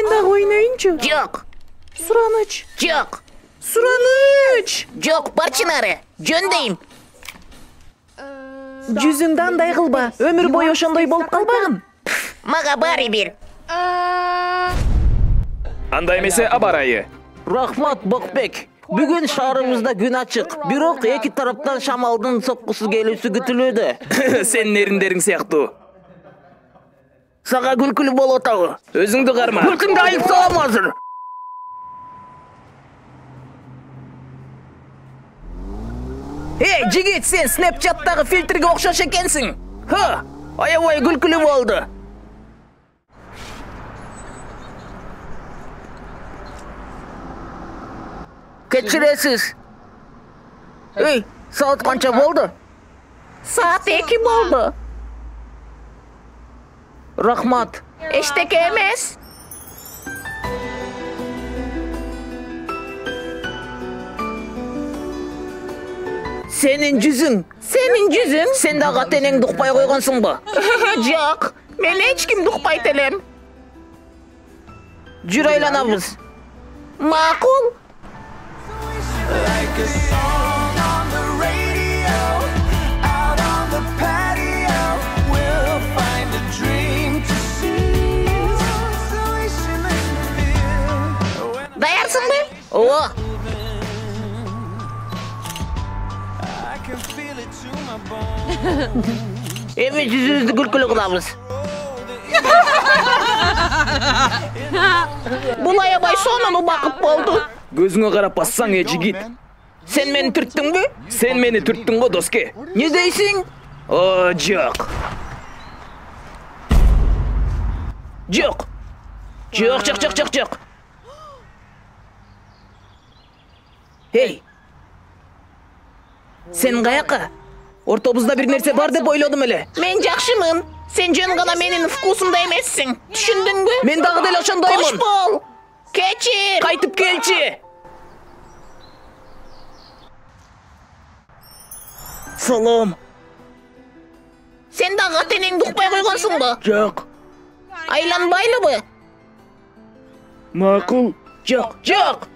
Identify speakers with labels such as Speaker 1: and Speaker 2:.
Speaker 1: Мен дагы ойноюнчу.
Speaker 2: Жок.
Speaker 1: Сураныч.
Speaker 2: Жок.
Speaker 1: Сураныч.
Speaker 2: Жок, барчы нары. Жөндөйм.
Speaker 1: Жүзүңдү андай кылба. Өмүр бою ошондой болуп калбагын.
Speaker 2: Мага баары бир.
Speaker 3: Андай эмесе абарайы.
Speaker 4: Рахмат, Бокбек. Бүгүн шаарыбызда күн ачык. Бирок эки тараптан шамалдын соккусу келүүсү күтүлүүдө.
Speaker 3: Сенин эриндериң сыяктуу.
Speaker 4: Сага күлкүлүү болуп атабы?
Speaker 3: Өзүңдү карма.
Speaker 4: Күлкүңдү айып салам азыр.
Speaker 1: Эй, жигит, сен Snapchat'тагы фильтрге окшош экенсиң. Ха, аябай күлкүлүү болду.
Speaker 4: Кечиресиз. Эй, саат канча болду?
Speaker 1: Саат 2 болду.
Speaker 4: Рахмат.
Speaker 1: Эчтеке эмес.
Speaker 4: Сенин жүзүң.
Speaker 1: Сенин жүзүң?
Speaker 4: Сен дагы ата-энеңди укпай койгонсуңбу?
Speaker 1: Жок. Мен эч кимди укпайт элем.
Speaker 4: Жүр айланабыз.
Speaker 1: Макул.
Speaker 5: Like a song on the radio, out on the patio, we'll find a dream to seize. Isolation in the field.
Speaker 2: Даярсыңбы?
Speaker 4: Ооба.
Speaker 5: I can feel it to my bones.
Speaker 4: Эми жүзүбүздү күлкүлүү кылабыз.
Speaker 1: Бул аябай сонун убакыт болду.
Speaker 3: Көзүңө карап бассаң жигит.
Speaker 1: Сен мени түрттүңбү?
Speaker 3: Сен мени түрттүң го, доске.
Speaker 4: Не дейсиң?
Speaker 3: О, жок.
Speaker 1: Жок.
Speaker 3: Жок.
Speaker 1: Эй. Сен каяка? Ортобузда бир нерсе бар деп ойлодум эле. Мен жакшымын. Сен жөн гана менин вкусумда эмессиң. Түшүндүңбү? Мен дагы деле ошондоймун. Кош бол. Кечир. Кайтып келчи.
Speaker 4: Салам.
Speaker 1: Сен дагы ата-энеңди укпай койгонсуңбу?
Speaker 4: Жок.
Speaker 1: Айланбайлыбы?
Speaker 3: Макул.
Speaker 1: Жок.